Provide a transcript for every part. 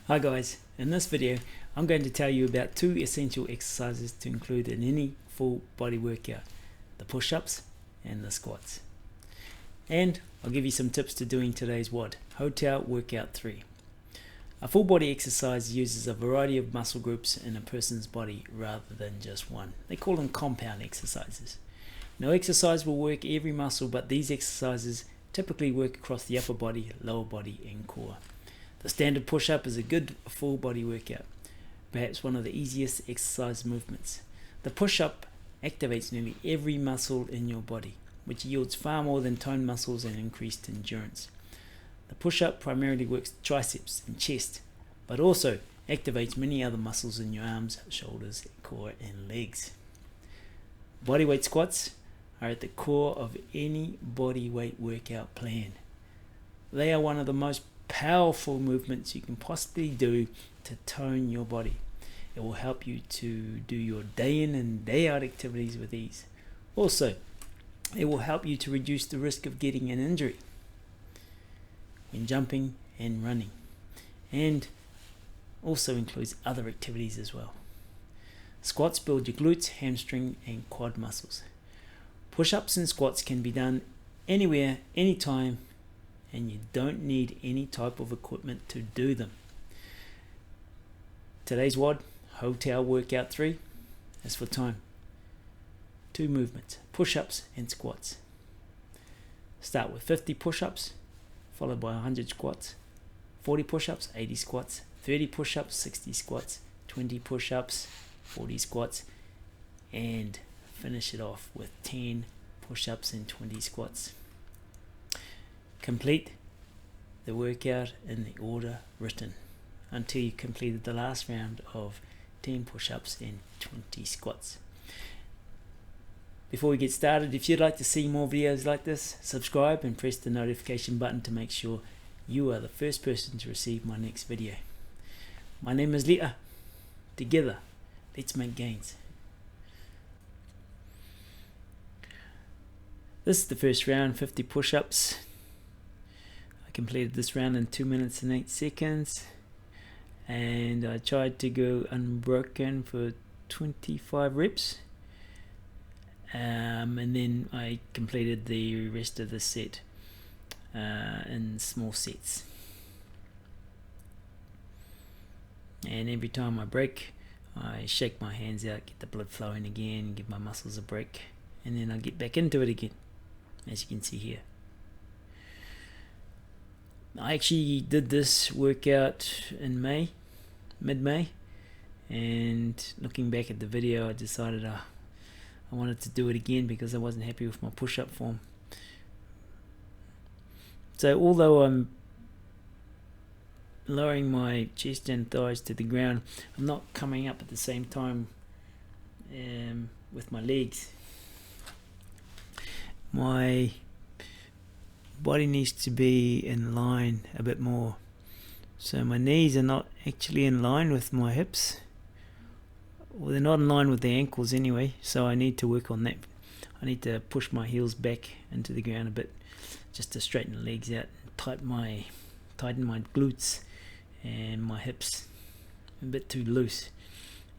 Hi guys, in this video I'm going to tell you about two essential exercises to include in any full body workout, the push-ups and the squats. And I'll give you some tips to doing today's WOD, Hotel Workout 3. A full body exercise uses a variety of muscle groups in a person's body rather than just one. They call them compound exercises. No exercise will work every muscle, but these exercises typically work across the upper body, lower body and core. The standard push-up is a good full body workout, perhaps one of the easiest exercise movements. The push-up activates nearly every muscle in your body, which yields far more than toned muscles and increased endurance. The push-up primarily works triceps and chest, but also activates many other muscles in your arms, shoulders, core and legs. Bodyweight squats are at the core of any bodyweight workout plan. They are one of the most powerful movements you can possibly do to tone your body. It will help you to do your day in and day out activities with ease. Also, it will help you to reduce the risk of getting an injury when jumping and running, and also includes other activities as well. Squats build your glutes, hamstring and quad muscles. Push-ups and squats can be done anywhere, anytime, and you don't need any type of equipment to do them. Today's WOD, Hotel Workout 3, is for time. 2 movements, push-ups and squats. Start with 50 push-ups, followed by 100 squats, 40 push-ups, 80 squats, 30 push-ups, 60 squats, 20 push-ups, 40 squats, and finish it off with 10 push-ups and 20 squats. Complete the workout in the order written until you completed the last round of 10 push-ups and 20 squats. Before we get started, if you'd like to see more videos like this, subscribe and press the notification button to make sure you are the first person to receive my next video. My name is Lita. Together, let's make gains. This is the first round, 50 push-ups. I completed this round in 2 minutes and 8 seconds, and I tried to go unbroken for 25 reps, and then I completed the rest of the set in small sets. And every time I break, I shake my hands out, get the blood flowing again, give my muscles a break, and then I get back into it again, as you can see here. I actually did this workout in mid-May, and looking back at the video, I decided I wanted to do it again because I wasn't happy with my push-up form. So although I'm lowering my chest and thighs to the ground, I'm not coming up at the same time with my legs. My body needs to be in line a bit more, so my knees are not actually in line with my hips, well, they're not in line with the ankles anyway, so I need to work on that. I need to push my heels back into the ground a bit just to straighten the legs out and tighten my glutes and my hips. A bit too loose,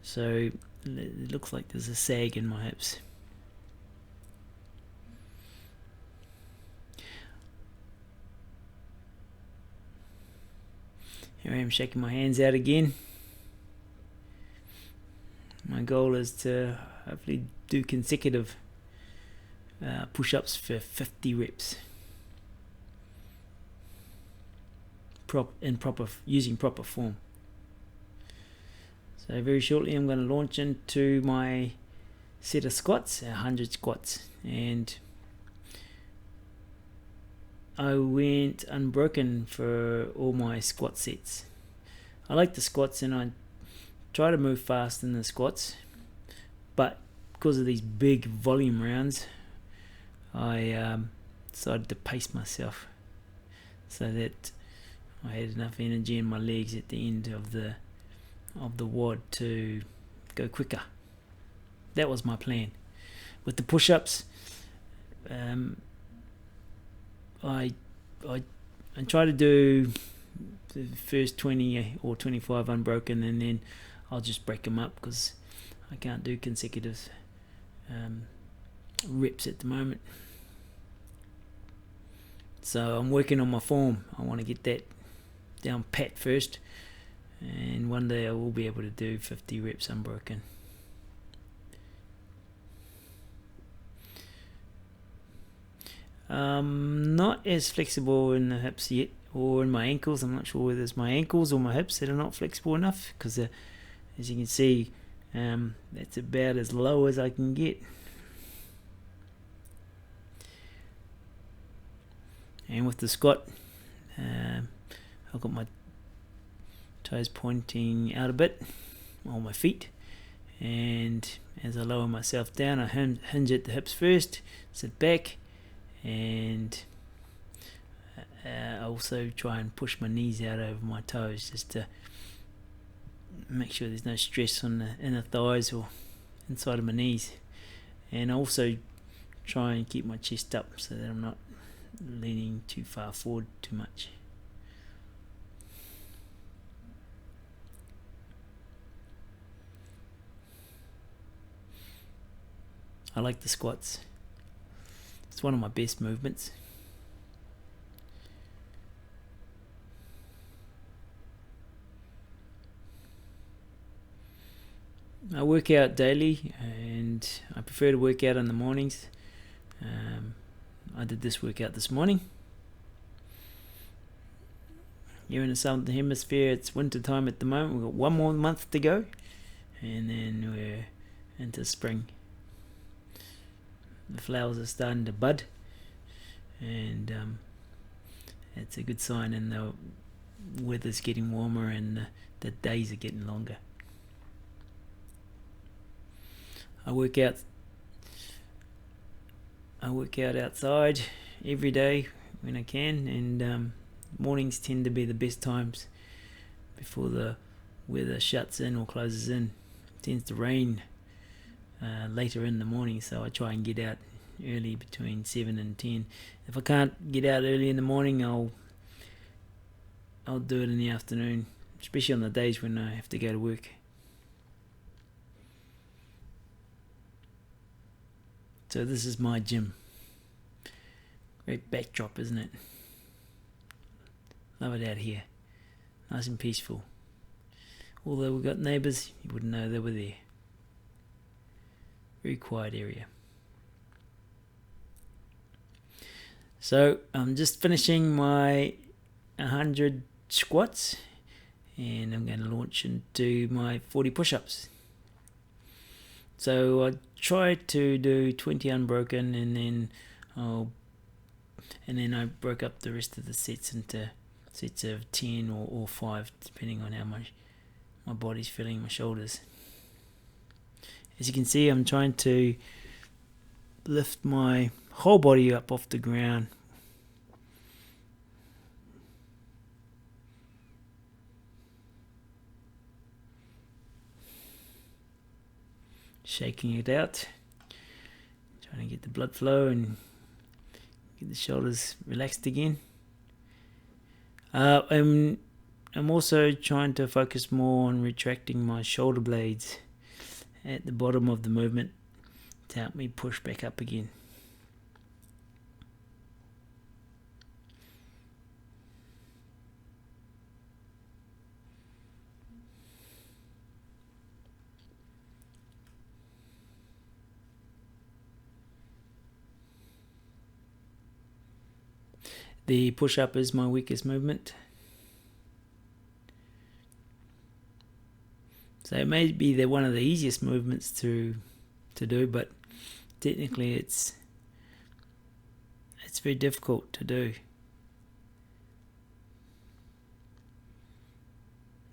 so it looks like there's a sag in my hips. Here I am shaking my hands out again. My goal is to hopefully do consecutive push-ups for 50 reps. Using proper form. So very shortly I'm going to launch into my set of squats, 100 squats, and I went unbroken for all my squat sets. I like the squats and I try to move fast in the squats, but because of these big volume rounds, I decided to pace myself so that I had enough energy in my legs at the end of the WOD to go quicker. That was my plan. With the push-ups, I try to do the first 20 or 25 unbroken, and then I'll just break them up because I can't do consecutive reps at the moment. So I'm working on my form. I want to get that down pat first, and one day I will be able to do 50 reps unbroken. Not as flexible in the hips yet, or in my ankles. I'm not sure whether it's my ankles or my hips that are not flexible enough, because as you can see, that's about as low as I can get. And with the squat, I've got my toes pointing out a bit on my feet, and as I lower myself down, I hinge at the hips first, sit back, and I also try and push my knees out over my toes just to make sure there's no stress on the inner thighs or inside of my knees. And I also try and keep my chest up so that I'm not leaning too far forward too much. I like the squats. It's one of my best movements. I work out daily, and I prefer to work out in the mornings. I did this workout this morning. Here in the southern hemisphere, it's winter time at the moment. We've got one more month to go, and then we're into spring. The flowers are starting to bud, and it's a good sign, and the weather's getting warmer and the days are getting longer. I work out outside every day when I can, and mornings tend to be the best times before the weather shuts in or closes in. It tends to rain later in the morning, so I try and get out early, between 7 and 10. If I can't get out early in the morning, I'll do it in the afternoon, especially on the days when I have to go to work. So this is my gym. Great backdrop, isn't it? Love it out here. Nice and peaceful. Although we've got neighbours, you wouldn't know they were there. Very quiet area. So I'm just finishing my 100 squats, and I'm going to launch into my 40 push-ups. So I try to do 20 unbroken, and then I broke up the rest of the sets into sets of 10 or 5, depending on how my body's feeling, my shoulders. As you can see, I'm trying to lift my whole body up off the ground. Shaking it out, trying to get the blood flow and get the shoulders relaxed again. I'm also trying to focus more on retracting my shoulder blades at the bottom of the movement to help me push back up again. The push-up is my weakest movement. So it may be one of the easiest movements to do, but technically it's very difficult to do,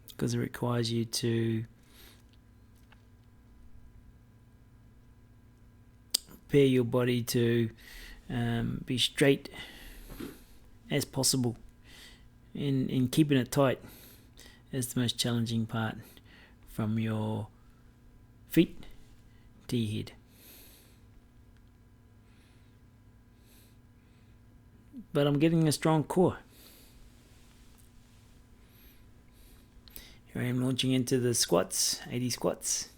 because it requires you to prepare your body to be straight as possible, in keeping it tight is the most challenging part, from your feet to your head. But I'm getting a strong core. Here I am launching into the squats, 80 squats.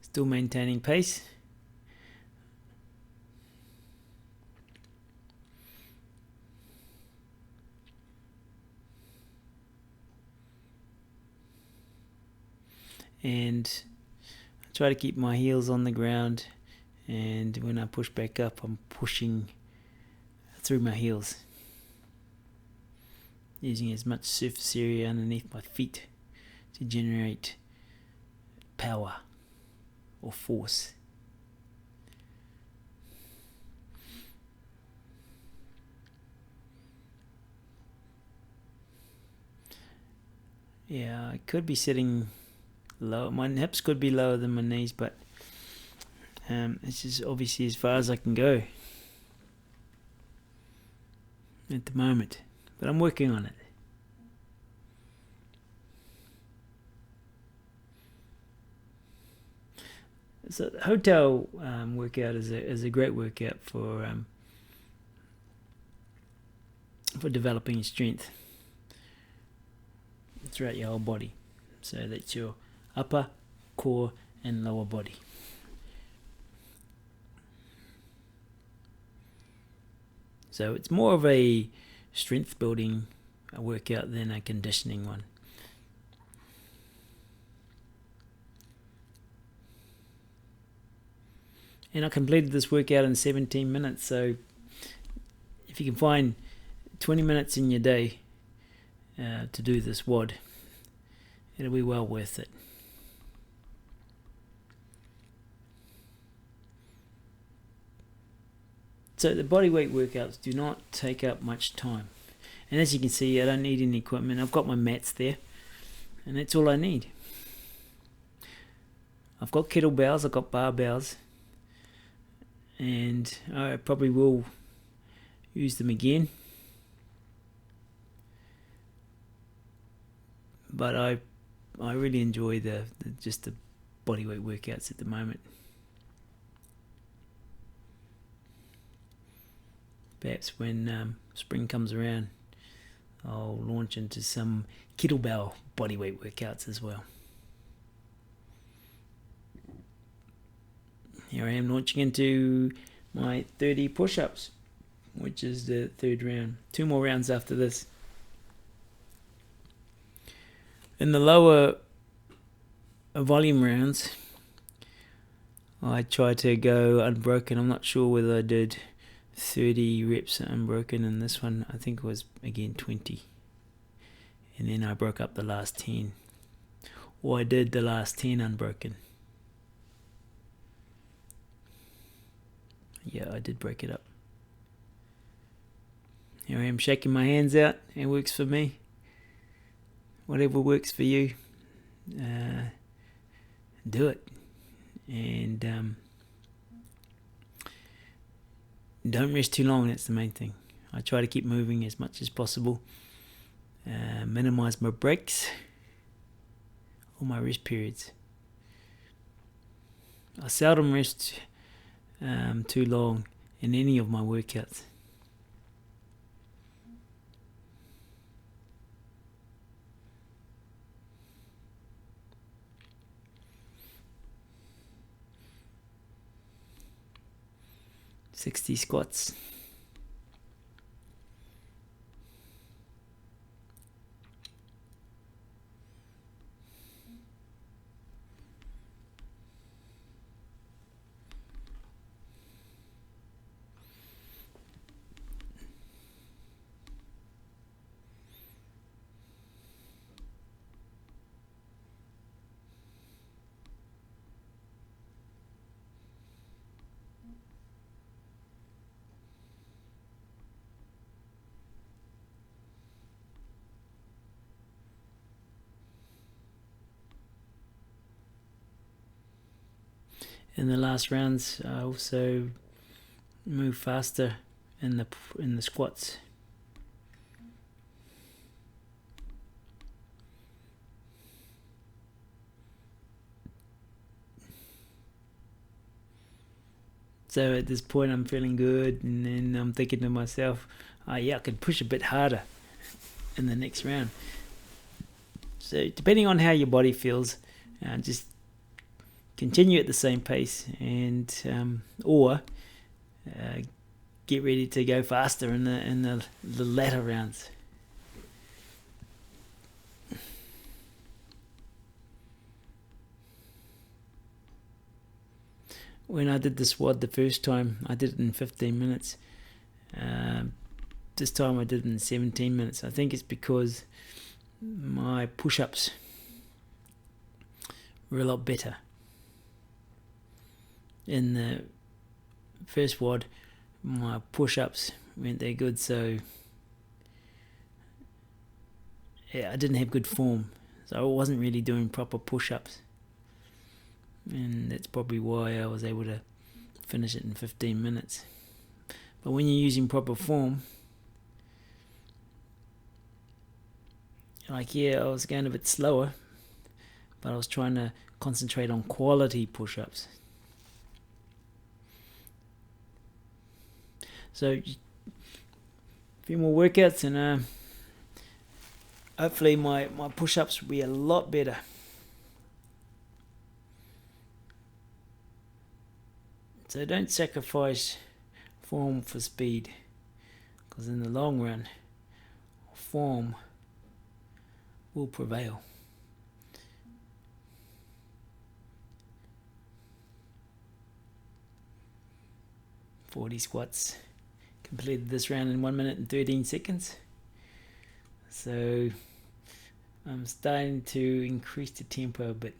Still maintaining pace. And I try to keep my heels on the ground, and when I push back up, I'm pushing through my heels, using as much surface area underneath my feet to generate power or force. Yeah, I could be sitting low. My hips could be lower than my knees, but it's just obviously as far as I can go at the moment. But I'm working on it. So the hotel workout is a great workout for developing strength throughout your whole body. So that's your upper, core, and lower body. So it's more of a strength building workout than a conditioning one. And I completed this workout in 17 minutes. So if you can find 20 minutes in your day to do this WOD, it'll be well worth it. So the bodyweight workouts do not take up much time. And as you can see, I don't need any equipment. I've got my mats there, and that's all I need. I've got kettlebells, I've got barbells, and I probably will use them again. But I really enjoy the bodyweight workouts at the moment. Perhaps when spring comes around, I'll launch into some kettlebell bodyweight workouts as well. Here I am launching into my 30 push-ups, which is the third round. 2 more rounds after this. In the lower volume rounds, I try to go unbroken. I'm not sure whether I did 30 reps unbroken in this one. I think it was again 20, and then I broke up the last 10, or I did the last 10 unbroken. Yeah, I did break it up. Here I am shaking my hands out. It works for me. Whatever works for you, do it. And don't rest too long. That's the main thing. I try to keep moving as much as possible. Minimize my breaks or my rest periods. I seldom rest too long in any of my workouts. "60 squats. In the last rounds, I also move faster in the squats. So at this point I'm feeling good, and then I'm thinking to myself, yeah, I could push a bit harder. in the next round. So depending on how your body feels, just continue at the same pace, and or get ready to go faster in the latter rounds. When I did the squat the first time, I did it in 15 minutes. This time I did it in 17 minutes. I think it's because my push-ups were a lot better. In the first WOD, my push-ups weren't that good, so yeah, I didn't have good form. So I wasn't really doing proper push-ups. And that's probably why I was able to finish it in 15 minutes. But when you're using proper form, like I was going a bit slower, but I was trying to concentrate on quality push-ups. So a few more workouts, and hopefully my push-ups will be a lot better. So don't sacrifice form for speed, because in the long run, form will prevail. "40 squats. Completed this round in 1 minute and 13 seconds. So I'm starting to increase the tempo a bit.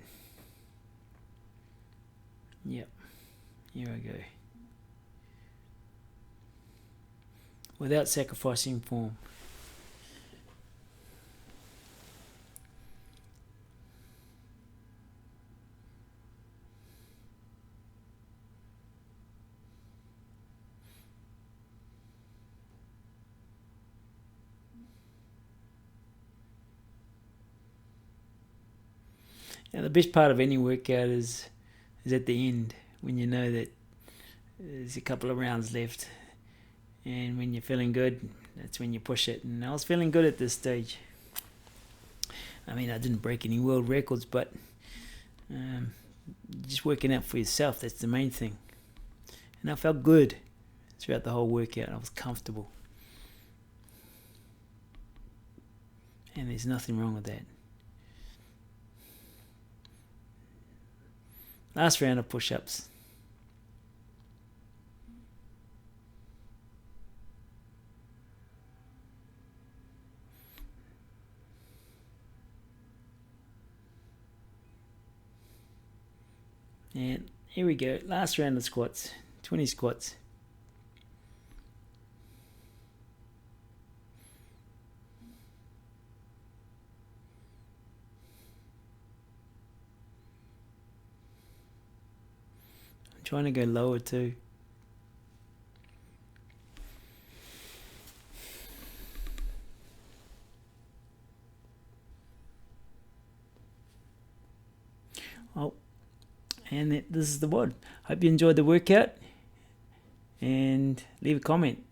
Yep. Here I go. Without sacrificing form. Now, the best part of any workout is at the end, when you know that there's a couple of rounds left, and when you're feeling good, that's when you push it. And I was feeling good at this stage. I mean, I didn't break any world records, but just working out for yourself, that's the main thing. And I felt good throughout the whole workout. I was comfortable, and there's nothing wrong with that. Last round of push-ups. And here we go. Last round of squats. 20 squats. I'm trying to go lower too. Oh, and this is the WOD. Hope you enjoyed the workout, and leave a comment.